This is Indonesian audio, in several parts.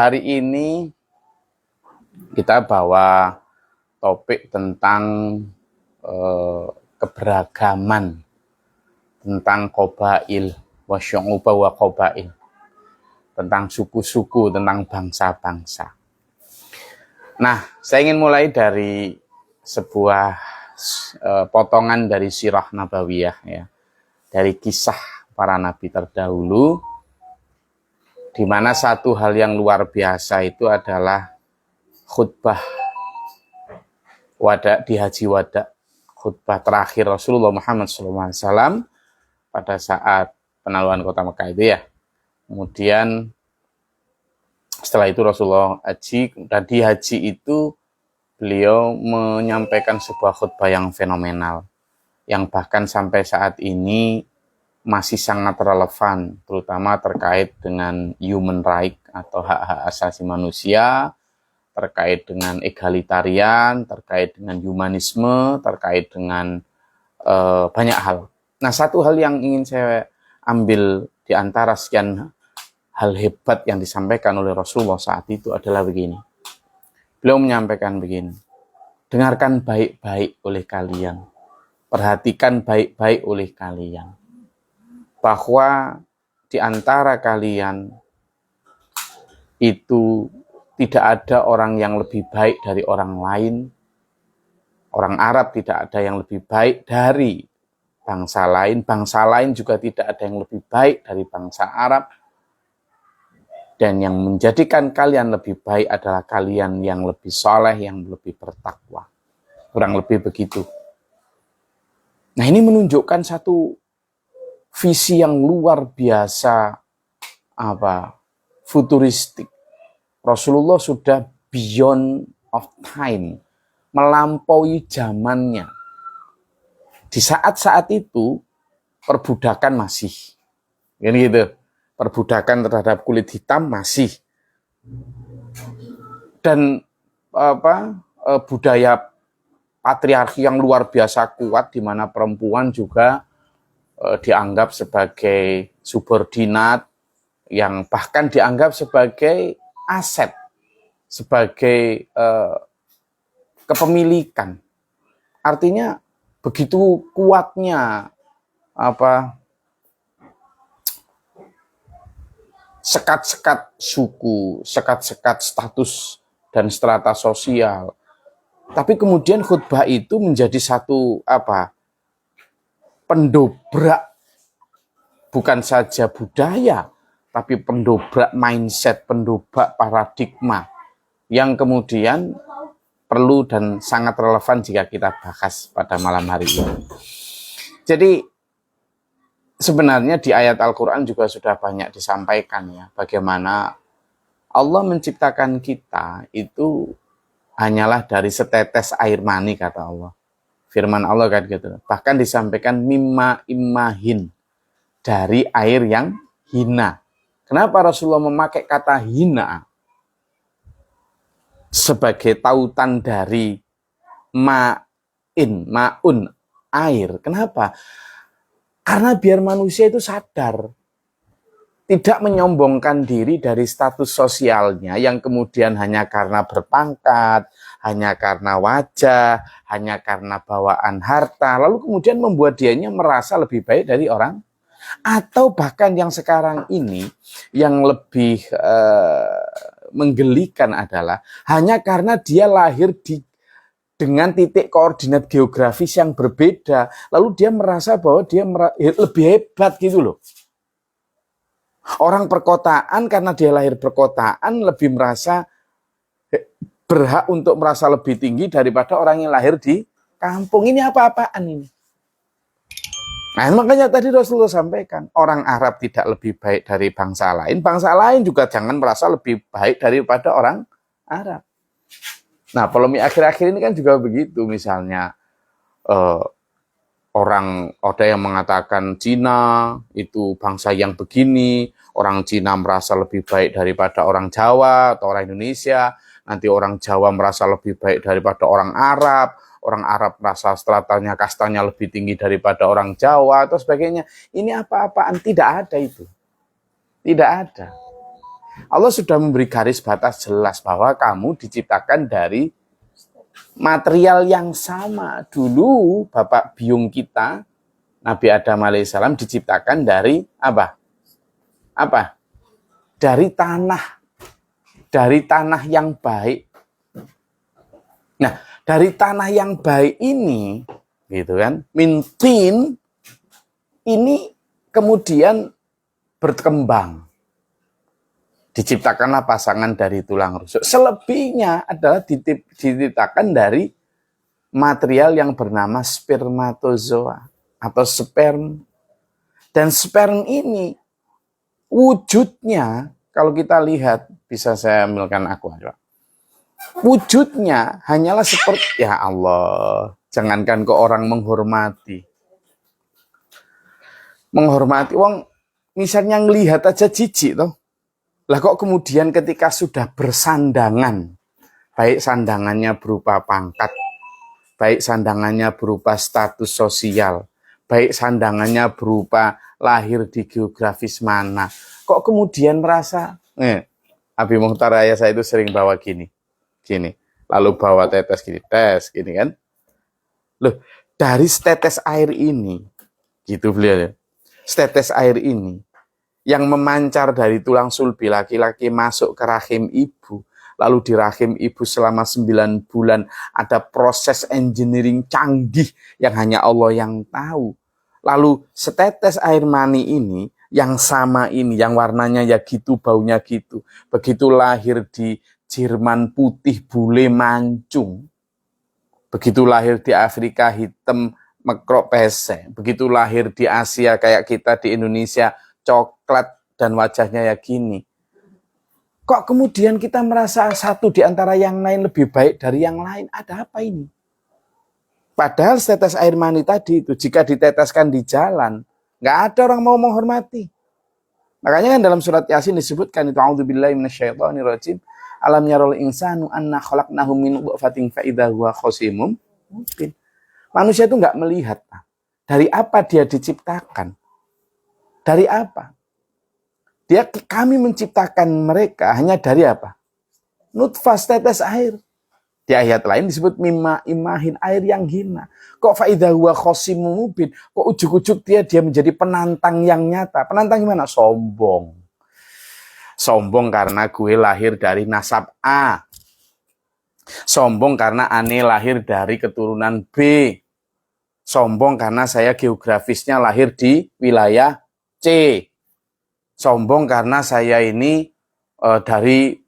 Hari ini kita bawa topik tentang keberagaman, tentang qabail wa syu'uba wa qabail, tentang suku-suku, tentang bangsa-bangsa. Nah, saya ingin mulai dari sebuah potongan dari sirah nabawiyah, ya, dari kisah para nabi terdahulu, di mana satu hal yang luar biasa itu adalah khutbah wada di Haji Wada, khutbah terakhir Rasulullah Muhammad SAW pada saat penaluan kota Mekah itu, ya. Kemudian setelah itu Rasulullah haji, dan di haji itu beliau menyampaikan sebuah khutbah yang fenomenal, yang bahkan sampai saat ini masih sangat relevan, terutama terkait dengan human right atau hak-hak asasi manusia, terkait dengan egalitarian, terkait dengan humanisme, terkait dengan banyak hal. Nah, satu hal yang ingin saya ambil di antara sekian hal hebat yang disampaikan oleh Rasulullah saat itu adalah begini. Beliau menyampaikan begini, dengarkan baik-baik oleh kalian, perhatikan baik-baik oleh kalian, bahwa di antara kalian itu tidak ada orang yang lebih baik dari orang lain. Orang Arab tidak ada yang lebih baik dari bangsa lain juga tidak ada yang lebih baik dari bangsa Arab. Dan yang menjadikan kalian lebih baik adalah kalian yang lebih soleh, yang lebih bertakwa. Kurang lebih begitu. Nah, ini menunjukkan satu visi yang luar biasa, futuristik. Rasulullah sudah beyond of time, melampaui zamannya. Di saat-saat itu perbudakan masih, gitu. Perbudakan terhadap kulit hitam masih, dan budaya patriarki yang luar biasa kuat, di mana perempuan juga dianggap sebagai subordinat, yang bahkan dianggap sebagai aset, sebagai kepemilikan. Artinya begitu kuatnya sekat-sekat suku, sekat-sekat status dan strata sosial. Tapi kemudian khutbah itu menjadi satu pendobrak, bukan saja budaya, tapi pendobrak mindset, pendobrak paradigma, yang kemudian perlu dan sangat relevan jika kita bahas pada malam hari ini. Jadi sebenarnya di ayat Al-Quran juga sudah banyak disampaikan, ya, bagaimana Allah menciptakan kita itu hanyalah dari setetes air mani, kata Allah. Firman Allah kan gitu. Bahkan disampaikan mimma immahin, dari air yang hina. Kenapa Rasulullah memakai kata hina sebagai tautan dari maun, air? Kenapa? Karena biar manusia itu sadar, tidak menyombongkan diri dari status sosialnya yang kemudian hanya karena berpangkat, hanya karena wajah, hanya karena bawaan harta, lalu kemudian membuat dianya merasa lebih baik dari orang. Atau bahkan yang sekarang ini yang lebih menggelikan adalah hanya karena dia lahir dengan titik koordinat geografis yang berbeda, lalu dia merasa bahwa dia lebih hebat gitu loh. Orang perkotaan karena dia lahir perkotaan lebih merasa berhak untuk merasa lebih tinggi daripada orang yang lahir di kampung. Ini apa-apaan ini? Nah, makanya tadi Rasulullah sampaikan, orang Arab tidak lebih baik dari bangsa lain juga jangan merasa lebih baik daripada orang Arab. Nah, polemik akhir-akhir ini kan juga begitu, misalnya ada yang mengatakan Cina itu bangsa yang begini, orang Cina merasa lebih baik daripada orang Jawa atau orang Indonesia, nanti orang Jawa merasa lebih baik daripada orang Arab merasa stratanya, kastanya lebih tinggi daripada orang Jawa atau sebagainya. Ini apa-apaan, tidak ada itu. Tidak ada. Allah sudah memberi garis batas jelas bahwa kamu diciptakan dari material yang sama. Dulu bapak biung kita, Nabi Adam alaihissalam diciptakan dari apa? Apa? Dari tanah yang baik. Nah, dari tanah yang baik ini, gitu kan, mintin ini kemudian berkembang. Diciptakanlah pasangan dari tulang rusuk. Selebihnya adalah diciptakan dari material yang bernama spermatozoa atau sperm. Dan sperm ini wujudnya, kalau kita lihat, bisa saya ambilkan aqua. Wujudnya hanyalah seperti, ya Allah, jangankan ke orang menghormati. Menghormati, wong misalnya ngelihat aja jijik toh. Lah kok kemudian ketika sudah bersandangan, baik sandangannya berupa pangkat, baik sandangannya berupa status sosial, baik sandangannya berupa lahir di geografis mana, kok kemudian merasa, Abi Muhtar ayah saya itu sering bawa gini, lalu bawa tetes gini kan, loh dari setetes air ini, gitu beliau ya, setetes air ini, yang memancar dari tulang sulbi laki-laki masuk ke rahim ibu, lalu di rahim ibu selama 9 bulan ada proses engineering canggih yang hanya Allah yang tahu. Lalu setetes air mani ini, yang sama ini, yang warnanya ya gitu, baunya gitu, begitu lahir di Jerman putih bule mancung, begitu lahir di Afrika hitam mekrok pesek, begitu lahir di Asia kayak kita di Indonesia coklat dan wajahnya ya gini. Kok kemudian kita merasa satu di antara yang lain lebih baik dari yang lain? Ada apa ini? Padahal setetes air mani tadi itu jika diteteskan di jalan, nggak ada orang mau menghormati. Makanya kan dalam surat Yasin disebutkan itu a'udzubillahi minasyaitonirrajim. Alam yarul insanu anna khalaqnahu min nutfatin fa idza huwa khasimun mubin. Manusia itu nggak melihat dari apa dia diciptakan. Dari apa? Kami menciptakan mereka hanya dari apa? Nutfah, tetes air. Di ayat lain disebut imahin air yang hina. Kok faidha huwa khasimun mubin? Kok ujuk-ujuk dia menjadi penantang yang nyata? Penantang gimana? Sombong. Sombong karena gue lahir dari nasab A. Sombong karena ane lahir dari keturunan B. Sombong karena saya geografisnya lahir di wilayah C. Sombong karena saya ini dari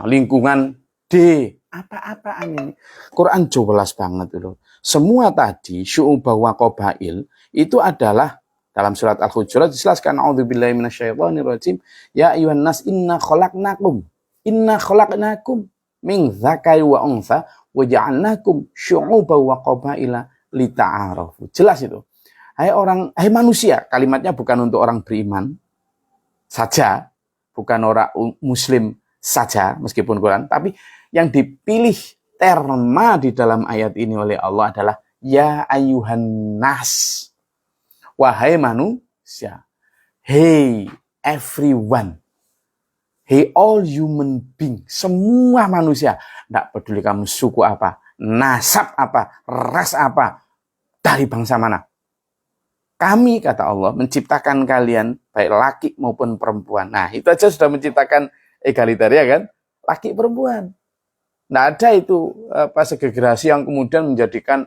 lingkungan D. Apa-apaan ini? Quran jelas banget loh. Semua tadi syu'ubah wa qabail itu adalah dalam surat Al-Hujurat dijelaskan a'udzubillahi minasyaitonirrajim ya ayyuhan nas inna khalaqnakum min dzakari wa untha wa ja'alnakum syu'uban wa qabaila lita'arafu. Jelas itu. Hai manusia, kalimatnya bukan untuk orang beriman saja, bukan orang muslim saja meskipun Quran, tapi yang dipilih terma di dalam ayat ini oleh Allah adalah ya ayyuhan nas. Wahai manusia. Hey everyone. Hey all human being. Semua manusia. Tidak peduli kamu suku apa, nasab apa, ras apa, dari bangsa mana. Kami, kata Allah, menciptakan kalian baik laki maupun perempuan. Nah, itu aja sudah menciptakan egalitaria kan? Laki perempuan. Tidak ada itu segregasi yang kemudian menjadikan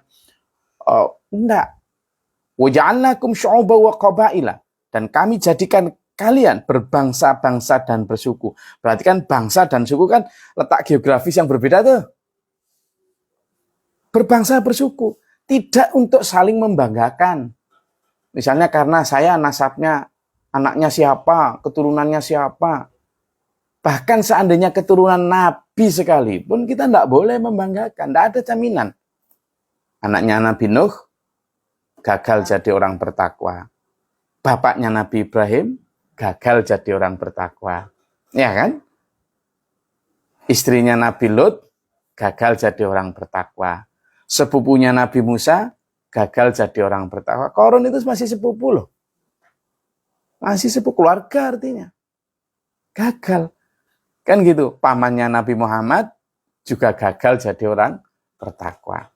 enggak. Waja'alnakum syu'uban wa qabaila. Dan kami jadikan kalian berbangsa-bangsa dan bersuku. Berarti kan bangsa dan suku kan letak geografis yang berbeda tuh. Berbangsa bersuku. Tidak untuk saling membanggakan. Misalnya karena saya nasabnya, anaknya siapa, keturunannya siapa. Bahkan seandainya keturunan Nabi sekalipun, kita tidak boleh membanggakan. Tidak ada jaminan. Anaknya Nabi Nuh, gagal jadi orang bertakwa. Bapaknya Nabi Ibrahim, gagal jadi orang bertakwa. Ya kan? Istrinya Nabi Lut, gagal jadi orang bertakwa. Sepupunya Nabi Musa, gagal jadi orang bertakwa. Korun itu masih sepupu loh. Masih sepupu keluarga artinya. Gagal. Kan gitu, pamannya Nabi Muhammad juga gagal jadi orang bertakwa.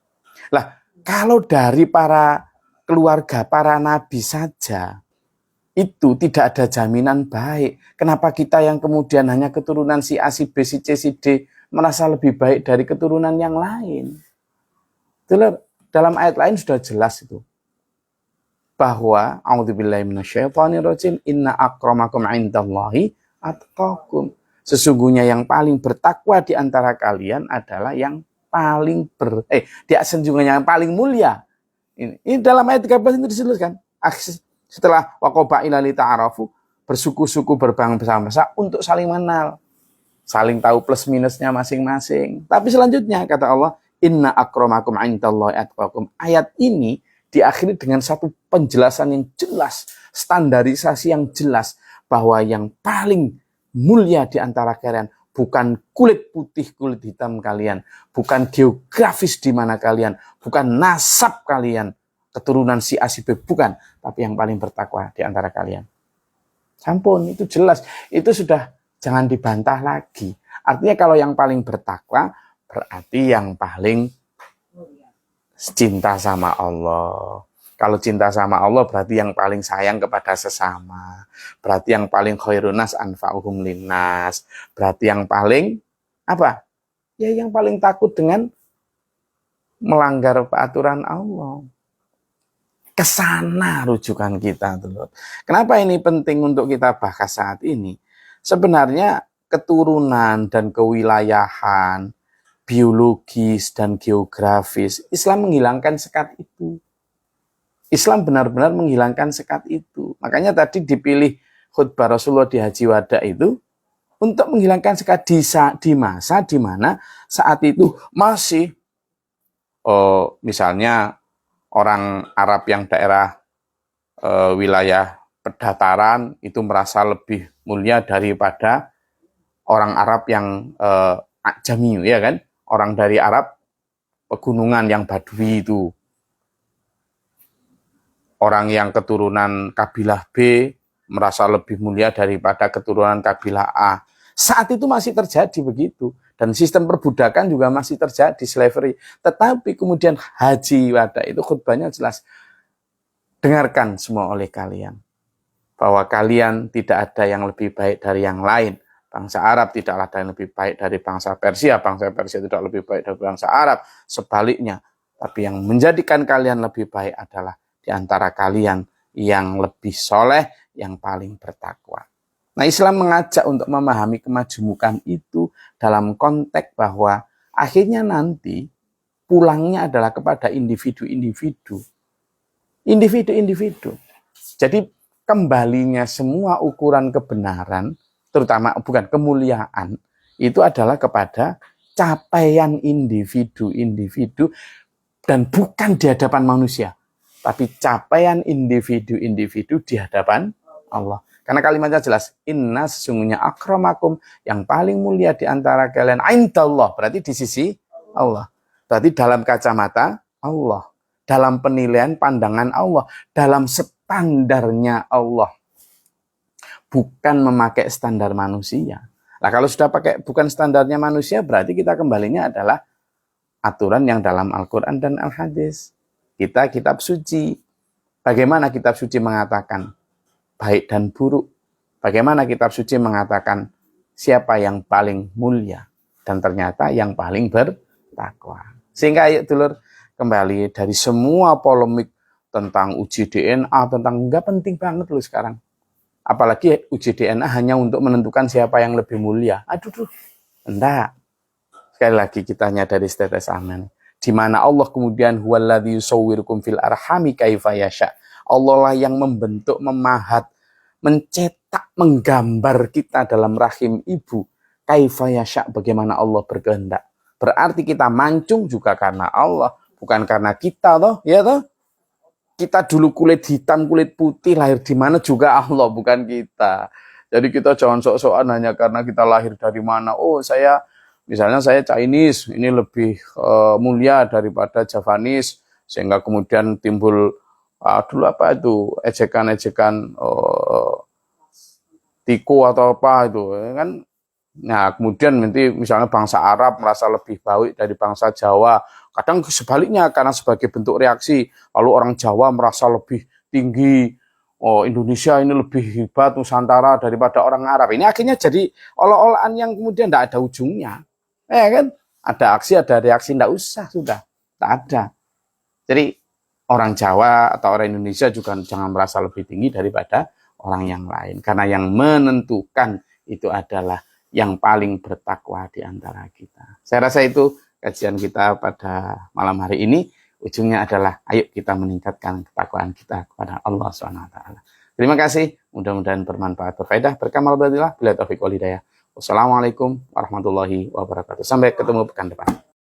Lah, kalau dari para keluarga para nabi saja itu tidak ada jaminan baik. Kenapa kita yang kemudian hanya keturunan si A, si B, si C, si D merasa lebih baik dari keturunan yang lain? Itulah, dalam ayat lain sudah jelas itu. Bahwa a'udzubillahi minasyaitonirrajim inna akramakum indallahi atqakum. Sesungguhnya yang paling bertakwa di antara kalian adalah yang paling sesungguhnya yang paling mulia. Ini dalam ayat 13 itu disebutkan. Setelah waqoba ilali ta'arafu, bersuku-suku berbangsa-bangsa untuk saling mengenal, saling tahu plus minusnya masing-masing. Tapi selanjutnya kata Allah, inna akramakum indallahi atqakum. Ayat ini diakhiri dengan satu penjelasan yang jelas, standarisasi yang jelas, bahwa yang paling mulia di antara kalian bukan kulit putih, kulit hitam kalian, bukan geografis di mana kalian, bukan nasab kalian, keturunan si A, si B, bukan, tapi yang paling bertakwa di antara kalian. Sampun, itu jelas. Itu sudah jangan dibantah lagi. Artinya kalau yang paling bertakwa, berarti yang paling cinta sama Allah. Kalau cinta sama Allah, berarti yang paling sayang kepada sesama. Berarti yang paling khairunas anfa'uhum linnas. Berarti yang paling, apa? Ya yang paling takut dengan melanggar peraturan Allah. Kesana rujukan kita dulu. Kenapa ini penting untuk kita bahas saat ini? Sebenarnya keturunan dan kewilayahan, biologis dan geografis, Islam menghilangkan sekat itu. Islam benar-benar menghilangkan sekat itu. Makanya tadi dipilih khutbah Rasulullah di Haji Wada itu untuk menghilangkan sekat di masa di mana saat itu masih misalnya orang Arab yang daerah wilayah pedataran itu merasa lebih mulia daripada orang Arab yang Ajami, ya kan? Orang dari Arab pegunungan yang Badui itu. Orang yang keturunan kabilah B merasa lebih mulia daripada keturunan kabilah A. Saat itu masih terjadi begitu. Dan sistem perbudakan juga masih terjadi, slavery. Tetapi kemudian Haji Wada itu khutbahnya jelas. Dengarkan semua oleh kalian. Bahwa kalian tidak ada yang lebih baik dari yang lain. Bangsa Arab tidaklah ada yang lebih baik dari bangsa Persia. Bangsa Persia tidak lebih baik dari bangsa Arab. Sebaliknya. Tapi yang menjadikan kalian lebih baik adalah di antara kalian yang lebih soleh, yang paling bertakwa. Nah, Islam mengajak untuk memahami kemajemukan itu dalam konteks bahwa akhirnya nanti pulangnya adalah kepada individu-individu. Individu-individu. Jadi kembalinya semua ukuran kebenaran, terutama bukan kemuliaan, itu adalah kepada capaian individu-individu dan bukan di hadapan manusia. Tapi capaian individu-individu di hadapan Allah. Karena kalimatnya jelas, inna sesungguhnya akramakum, yang paling mulia di antara kalian, indallah, berarti di sisi Allah. Berarti dalam kacamata Allah, dalam penilaian pandangan Allah, dalam standarnya Allah. Bukan memakai standar manusia. Nah, kalau sudah pakai bukan standarnya manusia, berarti kita kembalinya adalah aturan yang dalam Al-Quran dan Al-Hadis. Kita kitab suci. Bagaimana kitab suci mengatakan baik dan buruk? Bagaimana kitab suci mengatakan siapa yang paling mulia? Dan ternyata yang paling bertakwa. Sehingga ayo dulur, kembali dari semua polemik tentang uji DNA, tentang enggak penting banget loh sekarang. Apalagi uji DNA hanya untuk menentukan siapa yang lebih mulia. Aduh, enggak. Sekali lagi kita nyadari status aman. Di mana Allah kemudian huwaladzi yusawwirukum fil arhami kaifa yasha. Allah lah yang membentuk, memahat, mencetak, menggambar kita dalam rahim ibu. Kaifa yasha, bagaimana Allah berkehendak. Berarti kita mancung juga karena Allah, bukan karena kita toh, ya toh. Kita dulu kulit hitam, kulit putih, lahir di mana juga Allah, bukan kita. Jadi kita jangan sok-sokan hanya karena kita lahir dari mana. Oh, misalnya saya Chinese, ini lebih mulia daripada Javanese, sehingga kemudian timbul dulu apa itu ejekan-ejekan tiko atau apa itu kan Nah, kemudian nanti misalnya bangsa Arab merasa lebih baik dari bangsa Jawa. Kadang sebaliknya karena sebagai bentuk reaksi, lalu orang Jawa merasa lebih tinggi. Oh, Indonesia ini lebih hebat Nusantara daripada orang Arab. Ini akhirnya jadi olah-olahan yang kemudian tidak ada ujungnya. Kan? Ada aksi, ada reaksi, tidak usah, sudah. Tak ada. Jadi orang Jawa atau orang Indonesia juga jangan merasa lebih tinggi daripada orang yang lain. Karena yang menentukan itu adalah yang paling bertakwa di antara kita. Saya rasa itu kajian kita pada malam hari ini. Ujungnya adalah ayo kita meningkatkan ketakwaan kita kepada Allah SWT. Terima kasih. Mudah-mudahan bermanfaat, berfaedah, berkamal, bila taufiq wal hidayah. Wassalamualaikum warahmatullahi wabarakatuh. Sampai ketemu pekan depan.